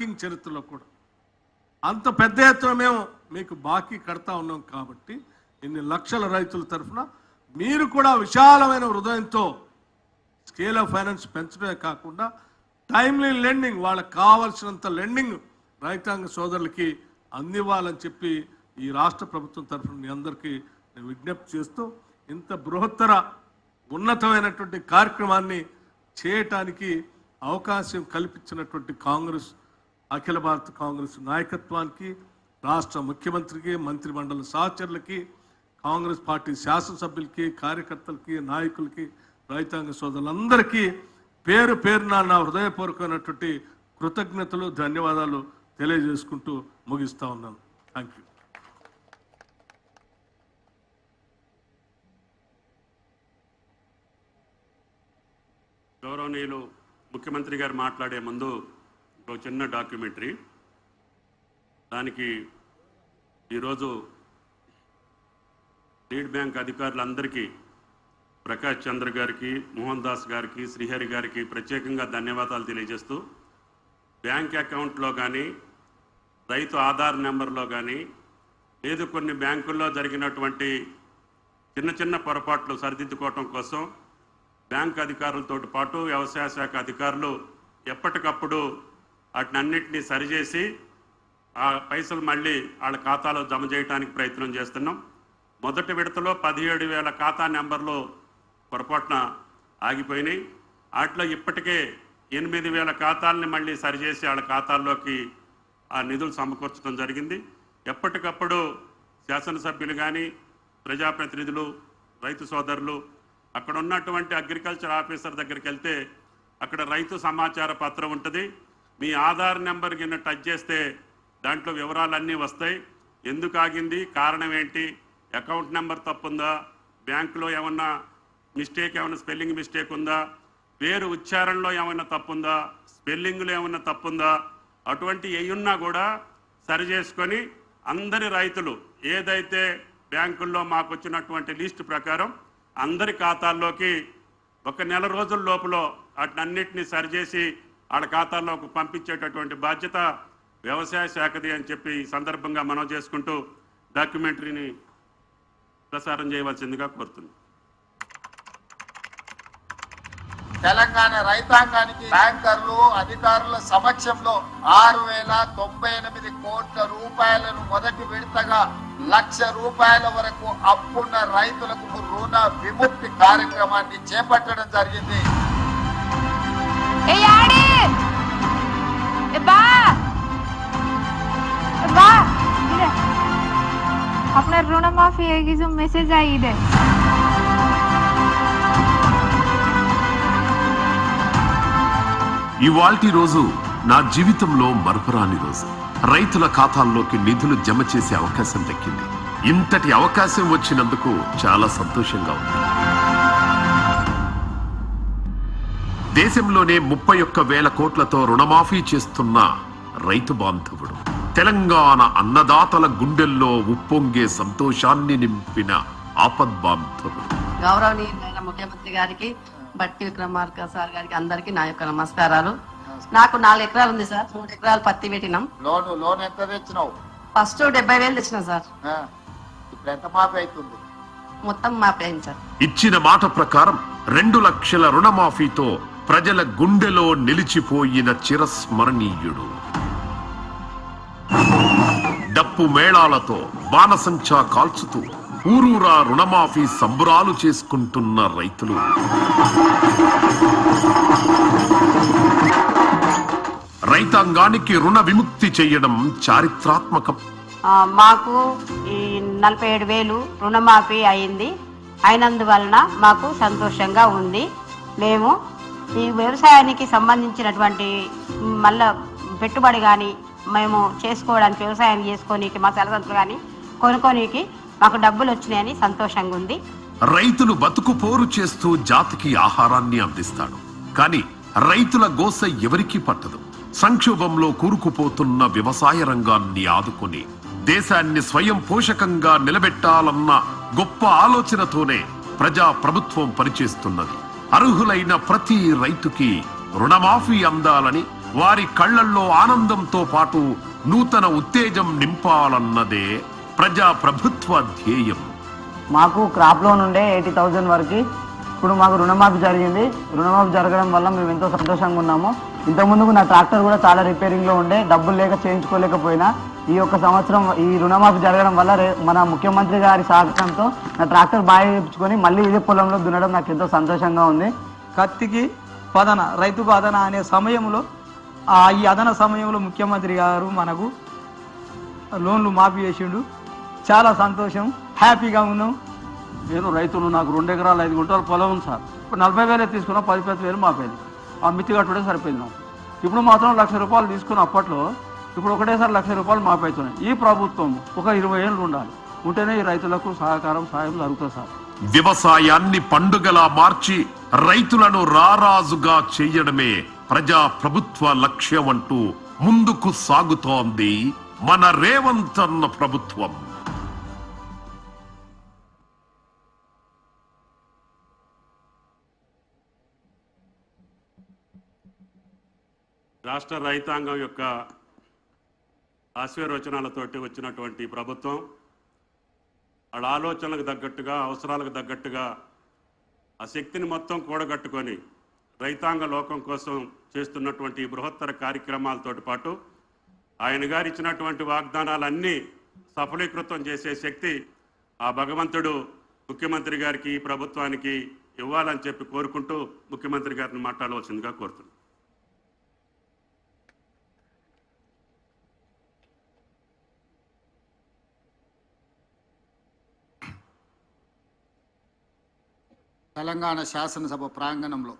Banking చరిత్రలో కూడా. అంత పెద్ద ఎత్తున మేము మీకు బాకీ కడతా ఉన్నాం కాబట్టి ఇన్ని లక్షల రైతుల తరఫున మీరు కూడా విశాలమైన హృదయంతో స్కేల్ ఆఫ్ ఫైనాన్స్ పెంచడమే కాకుండా టైమ్లీ లెండింగ్, వాళ్ళకి కావాల్సినంత లెండింగ్ రైతాంగ సోదరులకి అందివ్వాలని చెప్పి ఈ రాష్ట్ర ప్రభుత్వం తరఫున మీ అందరికీ నేను విజ్ఞప్తి చేస్తూ ఇంత బృహత్తర ఉన్నతమైనటువంటి కార్యక్రమాన్ని చేయటానికి అవకాశం కల్పించినటువంటి కాంగ్రెస్, అఖిల భారత కాంగ్రెస్ నాయకత్వానికి, రాష్ట్ర ముఖ్యమంత్రికి, మంత్రిమండలి సహచరులకి, కాంగ్రెస్ పార్టీ శాసనసభ్యులకి, కార్యకర్తలకి, నాయకులకి, రైతాంగ సోదరులందరికీ పేరు పేరున నా హృదయపూర్వకమైనటువంటి కృతజ్ఞతలు, ధన్యవాదాలు తెలియజేసుకుంటూ ముగిస్తా ఉన్నాను. Thank you. గౌరవనీయులు ముఖ్యమంత్రి గారు మాట్లాడే ముందు ఒక చిన్న డాక్యుమెంటరీ. దానికి ఈరోజు లీడ్ బ్యాంక్ అధికారులందరికీ, ప్రకాష్ చంద్ర గారికి, మోహన్ దాస్ గారికి, శ్రీహరి గారికి ప్రత్యేకంగా ధన్యవాదాలు తెలియజేస్తూ, బ్యాంక్ అకౌంట్లో కానీ, రైతు ఆధార్ నెంబర్లో కానీ, లేదు కొన్ని బ్యాంకుల్లో జరిగినటువంటి చిన్న చిన్న పొరపాట్లు సరిదిద్దుకోవటం కోసం బ్యాంక్ అధికారులతో పాటు వ్యవసాయ శాఖ అధికారులు ఎప్పటికప్పుడు వాటినన్నింటినీ సరిచేసి ఆ పైసలు మళ్ళీ వాళ్ళ ఖాతాలో జమ చేయడానికి ప్రయత్నం చేస్తున్నాం. మొదటి విడతలో 17,000 ఖాతా నెంబర్లు పొరపాటున ఆగిపోయినాయి. వాటిలో ఇప్పటికే 8,000 ఖాతాలని మళ్ళీ సరిచేసి వాళ్ళ ఖాతాల్లోకి ఆ నిధులు సమకూర్చడం జరిగింది. ఎప్పటికప్పుడు శాసనసభ్యులు కానీ, ప్రజాప్రతినిధులు, రైతు సోదరులు అక్కడ ఉన్నటువంటి అగ్రికల్చర్ ఆఫీసర్ దగ్గరికి వెళ్తే అక్కడ రైతు సమాచార పత్రం ఉంటుంది. మీ ఆధార్ నెంబర్ కింద టచ్ చేస్తే దాంట్లో వివరాలన్నీ వస్తాయి. ఎందుకు ఆగింది, కారణం ఏంటి, అకౌంట్ నెంబర్ తప్పుందా, బ్యాంకులో ఏమన్నా మిస్టేక్, ఏమైనా స్పెల్లింగ్ మిస్టేక్ ఉందా, పేరు ఉచ్చారణలో ఏమైనా తప్పుందా, స్పెల్లింగ్లో ఏమైనా తప్పుందా, అటువంటి ఏయున్నా కూడా సరి చేసుకొని అందరి రైతులు ఏదైతే బ్యాంకుల్లో మాకు వచ్చినటువంటి లిస్టు ప్రకారం అందరి ఖాతాల్లోకి 1 నెల రోజుల లోపల వాటినన్నింటినీ సరిచేసి వాళ్ళ ఖాతాల్లోకి పంపించేటటువంటి బాధ్యత వ్యవసాయ శాఖది అని చెప్పి ఈ సందర్భంగా మనం చేసుకుంటూ డాక్యుమెంటరీని ప్రసారం చేయవలసిందిగా కోరుతున్నాం. తెలంగాణ రైతాంగానికి బ్యాంకర్లు అధికారుల సమక్షంలో 6,098 కోట్ల రూపాయలను మొదటి విడతగా 1,00,000 రూపాయల వరకు అప్పున్న రైతులకు రుణ విముక్తి కార్యక్రమాన్ని చేపట్టడం జరిగింది. अपना ऋण माफी की जो मैसेज आई है ఇవాల్టి రోజు నా జీవితంలో మరపురాని రోజు. రైతుల ఖాతాల్లోకి నిధులు జమ చేసే అవకాశం దక్కింది. ఇంతటి అవకాశం వచ్చినందుకు చాలా సంతోషంగా ఉంది. దేశంలోనే 31,000 కోట్లతో రుణమాఫీ చేస్తున్న రైతు బాంధవుడు, తెలంగాణ అన్నదాతల గుండెల్లో ఉప్పొంగే సంతోషాన్ని నింపిన ఆపద్బాంధవుడు. గౌరవనీయులైన ముఖ్యమంత్రి గారికి, బట్టి విక్రమార్క సార్ గారికి, అందరికి నా యొక్క నమస్కారాలు. నాకు 4 ఎకరాలు ఉంది సార్. 3 ఎకరాలు పత్తి పెట్టినాం. లోన్ ఎంత తెచ్చినావు? ఫస్ట్ 70,000 తెచ్చినా సార్. ఇప్పుడు ఎంత మాఫీ అవుతుంది? మొత్తం మాఫీ అయింది సార్. ఇచ్చిన మాట ప్రకారం 2 లక్షల రుణమాఫీతో ప్రజల గుండెలో నిలిచిపోయిన చిరస్మరణీయుడు. డప్పు మేళాలతో బాణసంచా కాల్చుతూ ఊరూరా రుణమాఫీ సంబురాలు చేసుకుంటున్న రైతులు, రైతాంగానికి రుణ విముక్తి చేయడం చారిత్రాత్మకం. మాకు ఈ 47,000 రుణమాఫీ అయింది. అయినందువలన మాకు సంతోషంగా ఉంది. మేము ఈ వ్యవసాయానికి సంబంధించినటువంటి మళ్ళా పెట్టుబడి కానీ మేము చేసుకోవడానికి, వ్యవసాయం చేసుకోనికి, మా తల్లిదండ్రులు కానీ కొనుక్కోనికి మాకు డబ్బులు వచ్చినాయని సంతోషంగా ఉంది. రైతులు బతుకు పోరు చేస్తూ జాతికి ఆహారాన్ని అందిస్తాడు. కానీ రైతుల గోస ఎవరికీ పట్టదు. సంక్షోభంలో కూరుకుపోతున్న వ్యవసాయ రంగాన్ని ఆదుకొని దేశాన్ని స్వయం పోషకంగా నిలబెట్టాలన్న గొప్ప ఆలోచనతోనే ప్రజా ప్రభుత్వం పనిచేస్తున్నది. అర్హులైన ప్రతి రైతుకి రుణమాఫీ అందాలని వారి కళ్లల్లో ఆనందంతో పాటు నూతన ఉత్తేజం నింపాలన్నదే ప్రజా ప్రభుత్వ ధ్యేయం. మాకు క్రాప్ లోన్ ఉండే 80,000 వరకు ఇప్పుడు మాకు రుణమాఫీ జరిగింది. రుణమాఫీ జరగడం వల్ల మేము ఎంతో సంతోషంగా ఉన్నాము. ఇంతకుముందుకు నా ట్రాక్టర్ కూడా చాలా రిపేరింగ్లో ఉండే, డబ్బులు లేక చేయించుకోలేకపోయినా ఈ ఒక్క సంవత్సరం ఈ రుణమాఫీ జరగడం వల్ల మన ముఖ్యమంత్రి గారి సహకారంతో నా ట్రాక్టర్ బాగా చేయించుకొని మళ్ళీ ఇదే పొలంలో దున్నడం నాకు ఎంతో సంతోషంగా ఉంది. కత్తికి పదన, రైతుకు అదన అనే సమయంలో ఈ అదన సమయంలో ముఖ్యమంత్రి గారు మనకు లోన్లు మాఫీ చేసిండు. చాలా సంతోషం, హ్యాపీగా ఉన్నాం. నేను రైతును, నాకు 2 ఎకరాలు 5 గుంటల పొలం ఉంది సార్. ఇప్పుడు 40,000 తీసుకున్నా, 10,000 మాపేది. ఆ మిత్తి కట్టుడే సరిపోయింది నాకు. ఇప్పుడు మాత్రం ₹1,00,000 తీసుకున్న అప్పట్లో ఇప్పుడు ఒకటేసారి ₹1,00,000 మాపవుతున్నాయి. ఈ ప్రభుత్వం ఒక 20 ఏళ్ళు ఉండాలి, ఉంటేనే ఈ రైతులకు సహకారం సాయం జరుగుతుంది సార్. వ్యవసాయాన్ని పండుగలా మార్చి రైతులను రారాజుగా చేయడమే ప్రజా ప్రభుత్వ లక్ష్యం అంటూ ముందుకు సాగుతోంది మన రేవంత్ అన్న ప్రభుత్వం. రాష్ట్ర రైతాంగం యొక్క ఆశీర్వచనాలతోటి వచ్చినటువంటి ప్రభుత్వం వాళ్ళ ఆలోచనలకు తగ్గట్టుగా, అవసరాలకు తగ్గట్టుగా ఆ శక్తిని మొత్తం కూడగట్టుకొని రైతాంగ లోకం కోసం చేస్తున్నటువంటి బృహత్తర కార్యక్రమాలతో పాటు ఆయన గారు ఇచ్చినటువంటి వాగ్దానాలన్నీ సఫలీకృతం చేసే శక్తి ఆ భగవంతుడు ముఖ్యమంత్రి గారికి, ప్రభుత్వానికి ఇవ్వాలని చెప్పి కోరుకుంటూ ముఖ్యమంత్రి గారిని మాట్లాడవలసిందిగా కోరుతున్నాను. తెలంగాణ శాసనసభ ప్రాంగణంలో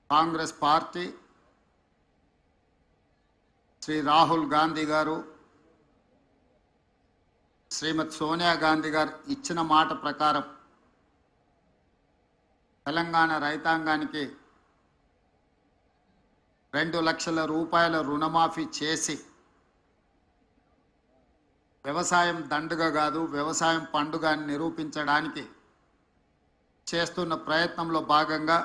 కాంగ్రెస్ పార్టీ శ్రీ రాహుల్ గాంధీ గారు, శ్రీమతి సోనియా గాంధీ గారు ఇచ్చిన మాట ప్రకారం తెలంగాణ రైతాంగానికి 2 లక్షల రూపాయల రుణమాఫీ చేసి వ్యవసాయం దండుగ కాదు, వ్యవసాయం పండుగ అని నిరూపించడానికి చేస్తున్న ప్రయత్నంలో భాగంగా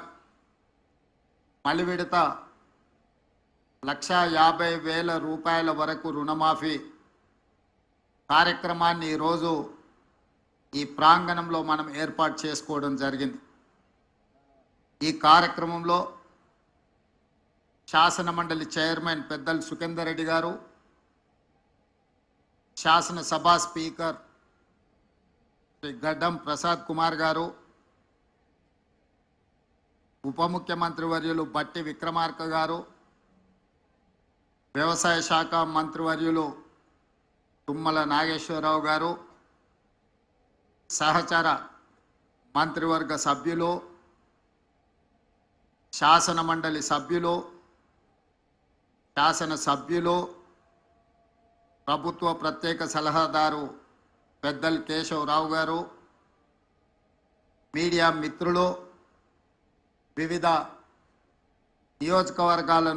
మలి విడత 1,50,000 రూపాయల వరకు రుణమాఫీ కార్యక్రమాన్ని ఈరోజు ఈ ప్రాంగణంలో మనం ఏర్పాటు చేసుకోవడం జరిగింది. ఈ కార్యక్రమంలో శాసన మండలి చైర్మన్ పెద్దలు సుఖేందర్ రెడ్డి గారు, శాసనసభ స్పీకర్ శ్రీ గడ్డం ప్రసాద్ కుమార్ గారు, ఉప ముఖ్యమంత్రి వర్యులు బట్టి విక్రమార్క గారు, వ్యవసాయ శాఖ మంత్రివర్యులు తుమ్మల నాగేశ్వరరావు గారు, సహచర మంత్రివర్గ సభ్యులు, శాసన మండలి సభ్యులు, శాసనసభ్యులు, ప్రభుత్వ ప్రత్యేక సలహాదారు పెద్దలు కేశవరావు గారు, మీడియా మిత్రులు, వివిధ నియోజకవర్గాల